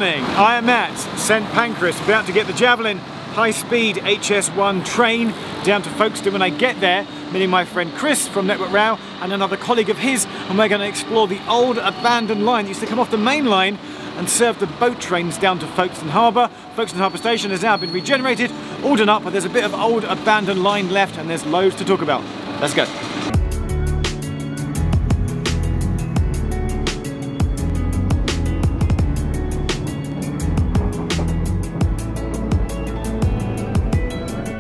morning. I am at St Pancras, about to get the Javelin high-speed HS1 train down to Folkestone. When I get there, meeting my friend Chris from Network Rail and another colleague of his, and we're going to explore the old abandoned line that used to come off the main line and serve the boat trains down to Folkestone Harbour. Folkestone Harbour Station has now been regenerated, all done up, but there's a bit of old abandoned line left and there's loads to talk about. Let's go.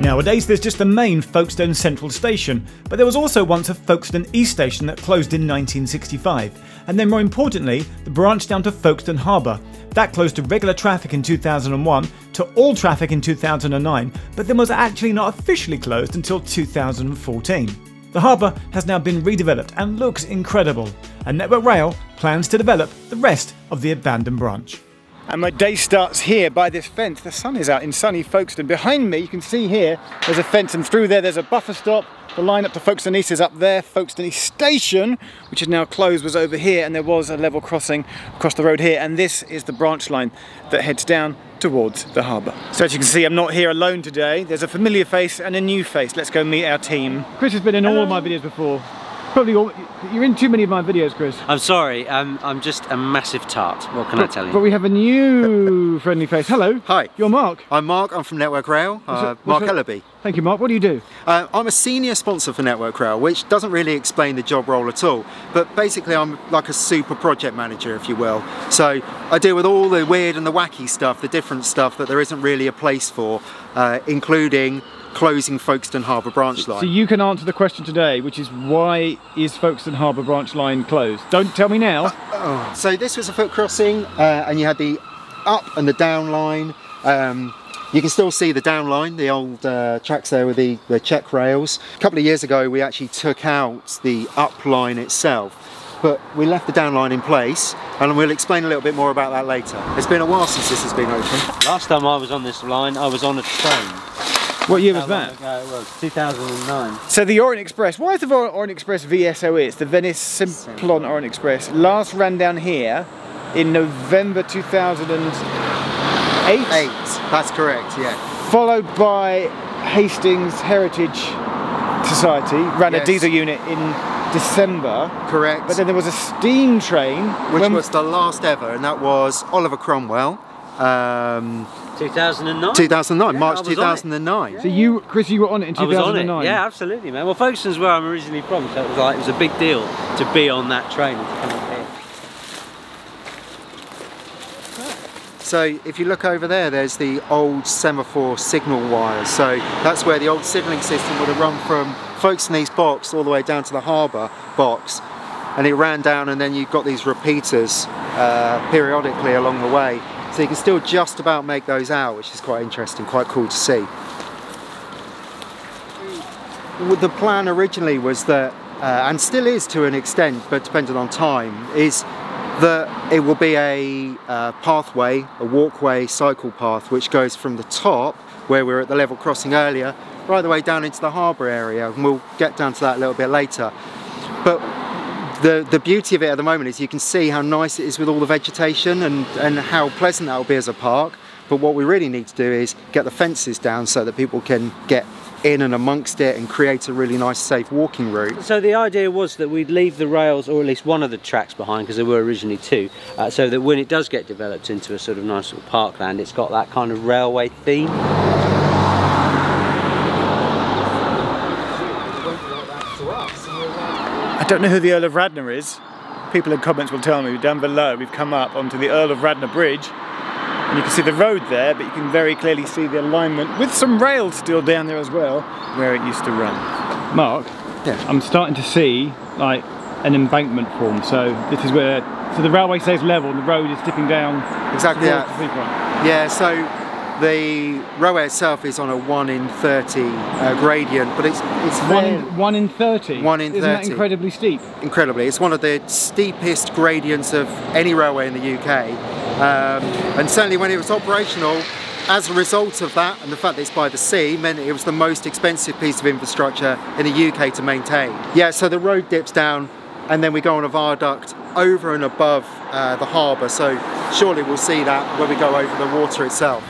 Nowadays there's just the main Folkestone Central Station, but there was also once a Folkestone East Station that closed in 1965, and then more importantly, the branch down to Folkestone Harbour. That closed to regular traffic in 2001, to all traffic in 2009, but then was actually not officially closed until 2014. The harbour has now been redeveloped and looks incredible, and Network Rail plans to develop the rest of the abandoned branch. And my day starts here by this fence. The sun is out in sunny Folkestone. Behind me, you can see here, there's a fence, and through there's a buffer stop. The line up to Folkestone East is up there. Folkestone East Station, which is now closed, was over here, and there was a level crossing across the road here. And this is the branch line that heads down towards the harbour. So as you can see, I'm not here alone today. There's a familiar face and a new face. Let's go meet our team. Chris has been in all of my videos before. Probably all, you're in too many of my videos, Chris. I'm sorry, I'm just a massive tart. What can I tell you? But we have a new friendly face. Hello. Hi. You're Mark. I'm Mark, I'm from Network Rail, Mark Ellaby. Thank you, Mark. What do you do? I'm a senior sponsor for Network Rail, which doesn't really explain the job role at all. But basically I'm like a super project manager, if you will. So I deal with all the weird and the wacky stuff, the different stuff that there isn't really a place for, including closing Folkestone Harbour branch line. So you can answer the question today, which is why is Folkestone Harbour branch line closed? Don't tell me now. So this was a foot crossing, and you had the up and the down line. You can still see the down line, the old tracks there with the check rails. A couple of years ago we actually took out the up line itself, but we left the down line in place, and we'll explain a little bit more about that later. It's been a while since this has been open. Last time I was on this line, I was on a train. What year was that? It was 2009. So the Orient Express, why is the Orient Express VSOE? It's the Venice Simplon Orient Express. Last ran down here in November 2008? That's correct, yeah. Followed by Hastings Heritage Society, ran a diesel unit in December. Correct. But then there was a steam train. Which was the last ever, and that was Oliver Cromwell. 2009? 2009, yeah, March 2009. So you, Chris, you were on it in 2009? I was on it, yeah, absolutely, man. Well, Folkestone's where I'm originally from, so it was a big deal to be on that train and to come up here. So if you look over there, there's the old semaphore signal wires. So that's where the old signalling system would have run from Folkestone East box all the way down to the harbour box. And it ran down, and then you've got these repeaters periodically along the way. So you can still just about make those out, which is quite interesting, quite cool to see. The plan originally was that, and still is to an extent, but depending on time, is that it will be a pathway, a walkway, cycle path, which goes from the top, where we were at the level crossing earlier, right the way down into the harbour area, and we'll get down to that a little bit later. But the beauty of it at the moment is you can see how nice it is with all the vegetation and how pleasant that will be as a park. But what we really need to do is get the fences down so that people can get in and amongst it and create a really nice safe walking route. So the idea was that we'd leave the rails, or at least one of the tracks behind, because there were originally two, so that when it does get developed into a sort of nice little parkland, it's got that kind of railway theme. I don't know who the Earl of Radnor is. People in comments will tell me. Down below we've come up onto the Earl of Radnor Bridge, and you can see the road there, but you can very clearly see the alignment with some rails still down there as well, where it used to run. Mark, yeah. I'm starting to see like an embankment form, so this is where, so the railway stays level and the road is dipping down. Exactly, yeah, so the railway itself is on a 1 in 30 gradient, but it's 1 in 30? 1 in 30. Isn't that incredibly steep? Incredibly. It's one of the steepest gradients of any railway in the UK. And certainly when it was operational, as a result of that and the fact that it's by the sea, meant it was the most expensive piece of infrastructure in the UK to maintain. Yeah, so the road dips down, and then we go on a viaduct over and above the harbour, so surely we'll see that when we go over the water itself.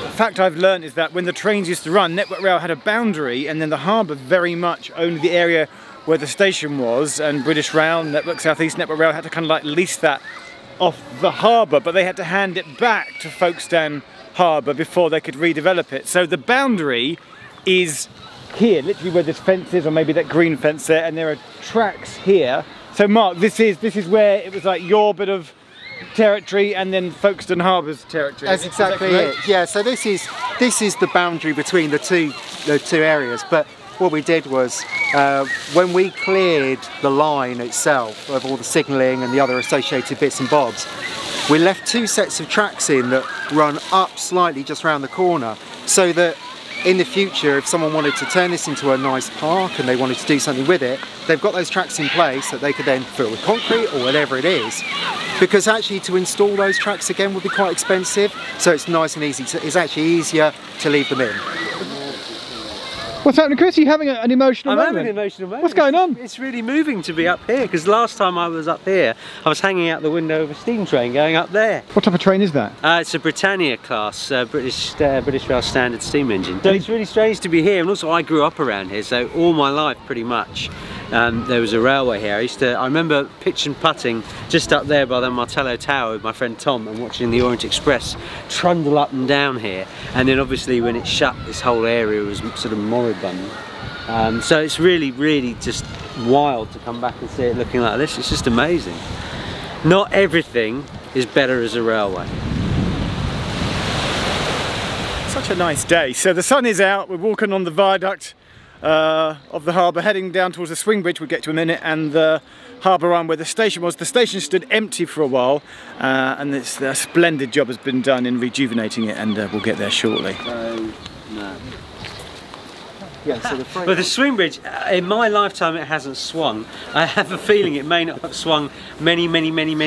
The fact I've learned is that when the trains used to run, Network Rail had a boundary, and then the harbour very much owned the area where the station was, and British Rail, Network South East, Network Rail had to kind of like lease that off the harbour, but they had to hand it back to Folkestone Harbour before they could redevelop it. So the boundary is here, literally where this fence is, or maybe that green fence there, and there are tracks here. So Mark, this is where it was like your bit of territory and then Folkestone Harbour's territory. That's exactly it. Yeah, so this is the boundary between the two areas. But what we did was when we cleared the line itself of all the signalling and the other associated bits and bobs, we left 2 sets of tracks in that run up slightly just around the corner, so that in the future, if someone wanted to turn this into a nice park and they wanted to do something with it, they've got those tracks in place that they could then fill with concrete or whatever it is. Because actually to install those tracks again would be quite expensive, so it's nice and easy. It's actually easier to leave them in. What's happening, Chris? Are you having an emotional moment? I'm having an emotional moment. What's going on? It's really moving to be up here, because last time I was up here, I was hanging out the window of a steam train going up there. What type of train is that? It's a Britannia class, British Rail standard steam engine. So it's really strange to be here, and also I grew up around here, so all my life pretty much. There was a railway here. I remember pitch and putting just up there by the Martello Tower with my friend Tom and watching the Orient Express trundle up and down here. And then obviously when it shut, this whole area was sort of moribund. So it's really, really just wild to come back and see it looking like this. It's just amazing. Not everything is better as a railway. Such a nice day. So the sun is out, we're walking on the viaduct of the harbour, heading down towards the swing bridge we'll get to in a minute, and the harbour arm where the station was. The station stood empty for a while, and a splendid job has been done in rejuvenating it, and we'll get there shortly. No. Yeah, so but the swing bridge, in my lifetime it hasn't swung. I have a feeling it may not have swung many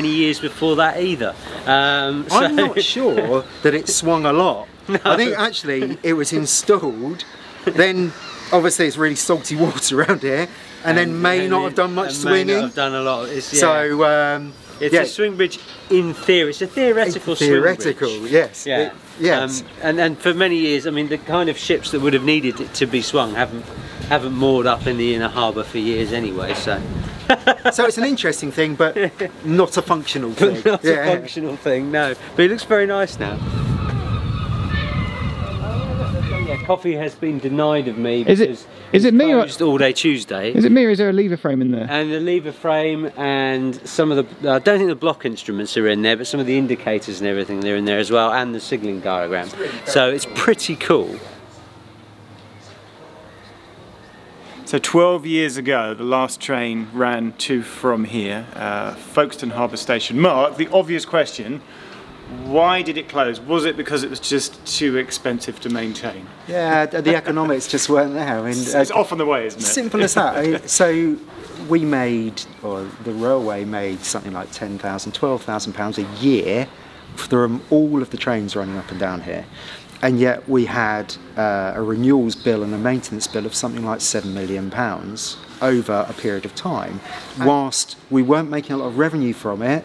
years before that either. I'm not sure that it swung a lot. No. I think actually it was installed, then obviously it's really salty water around here, and then may not have done much swinging. May not have done a lot. So it's a swing bridge in theory. It's a theoretical swing bridge. Yes. Yeah. Yes. And for many years, I mean, the kind of ships that would have needed it to be swung haven't moored up in the inner harbour for years anyway. So. So it's an interesting thing, but not a functional thing. Not a functional thing, no. But it looks very nice now. Yeah, coffee has been denied of me. Is it me or all day Tuesday? Is it me or is there a lever frame in there? And the lever frame and some of the I don't think the block instruments are in there, but some of the indicators and everything they're in there as well, and the signalling diagram. So it's pretty cool. So 12 years ago, the last train ran to from here, Folkestone Harbour Station. Mark, the obvious question. Why did it close? Was it because it was just too expensive to maintain? Yeah, the economics just weren't there. I mean, it's off on the way, isn't it? Simple as that. I mean, so we made, or the railway made something like £10,000, £12,000 a year from all of the trains running up and down here. And yet we had a renewals bill and a maintenance bill of something like £7 million over a period of time. Whilst we weren't making a lot of revenue from it,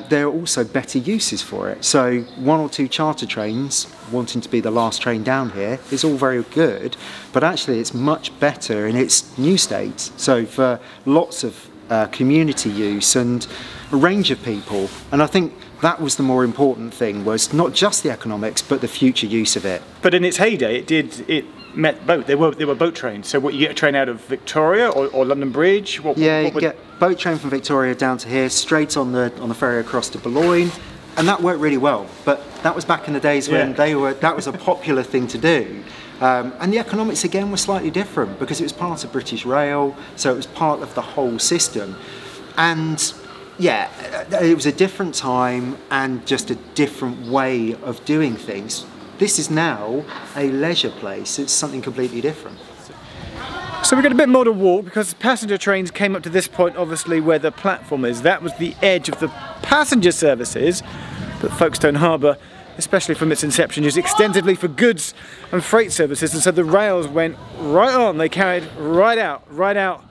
there are also better uses for it. So 1 or 2 charter trains wanting to be the last train down here is all very good, but actually it's much better in its new state. So for lots of community use and a range of people, and I think that was the more important thing, was not just the economics but the future use of it. But in its heyday it met boat. They were boat trains. So what, you get a train out of Victoria or London Bridge? You get boat train from Victoria down to here, straight on the ferry across to Boulogne, and that worked really well. But that was back in the days when that was a popular thing to do. And the economics again were slightly different because it was part of British Rail, so it was part of the whole system. And yeah, it was a different time and just a different way of doing things. This is now a leisure place. It's something completely different. So we got a bit more to walk because passenger trains came up to this point, obviously, where the platform is. That was the edge of the passenger services that Folkestone Harbour, especially from its inception, used extensively for goods and freight services. And so the rails went right on. They carried right out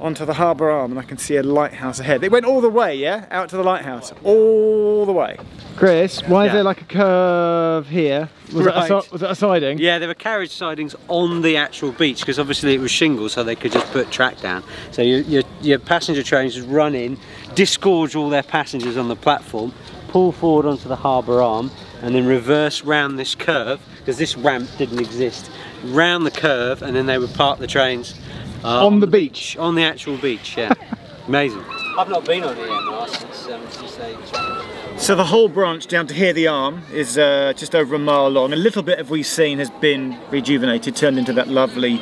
onto the harbour arm, and I can see a lighthouse ahead. It went all the way, yeah? Out to the lighthouse. All the way. Chris, why is there like a curve here? Was it a siding? Yeah, there were carriage sidings on the actual beach because obviously it was shingle, so they could just put track down. So your passenger trains would run in, disgorge all their passengers on the platform, pull forward onto the harbour arm, and then reverse round this curve, because this ramp didn't exist, round the curve, and then they would park the trains on the beach. On the actual beach, yeah. Amazing. I've not been on it yet, Mark, since they... So the whole branch down to here, the arm, is just over a mile long. A little bit of we've seen has been rejuvenated, turned into that lovely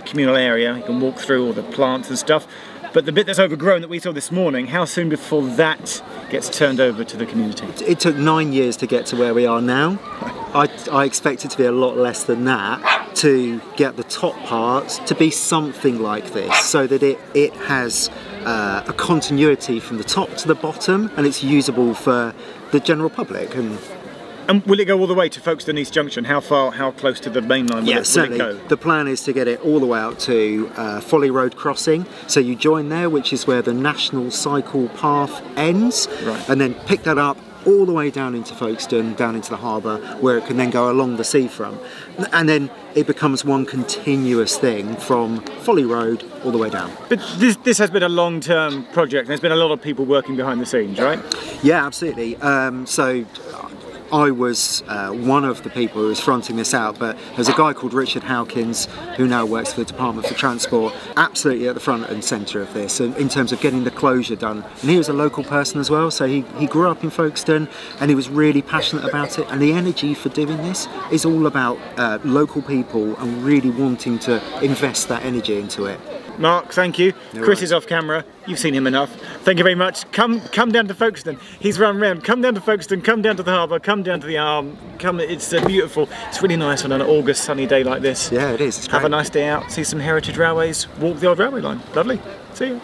communal area. You can walk through all the plants and stuff. But the bit that's overgrown that we saw this morning, how soon before that gets turned over to the community? It took 9 years to get to where we are now. I expect it to be a lot less than that to get the top parts to be something like this, so that it has a continuity from the top to the bottom, and it's usable for the general public. And will it go all the way to Folkestone East Junction? How close to the main line will it go? The plan is to get it all the way out to Folly Road Crossing. So you join there, which is where the National Cycle Path ends, right. And then pick that up all the way down into Folkestone, down into the harbour, where it can then go along the seafront. And then it becomes one continuous thing from Folly Road all the way down. But this has been a long-term project, and there's been a lot of people working behind the scenes, right? Yeah, absolutely. So I was one of the people who was fronting this out, but there's a guy called Richard Howkins who now works for the Department for Transport, absolutely at the front and centre of this in terms of getting the closure done. And he was a local person as well, so he grew up in Folkestone and he was really passionate about it. And the energy for doing this is all about local people and really wanting to invest that energy into it. Mark, thank you. No Chris worries. is off camera. You've seen him enough. Thank you very much. Come down to Folkestone. He's run round. Come down to Folkestone. Come down to the harbour. Come down to the arm. Come. It's beautiful. It's really nice on an August sunny day like this. Yeah, it is. It's great. Have a nice day out. See some heritage railways. Walk the old railway line. Lovely. See you.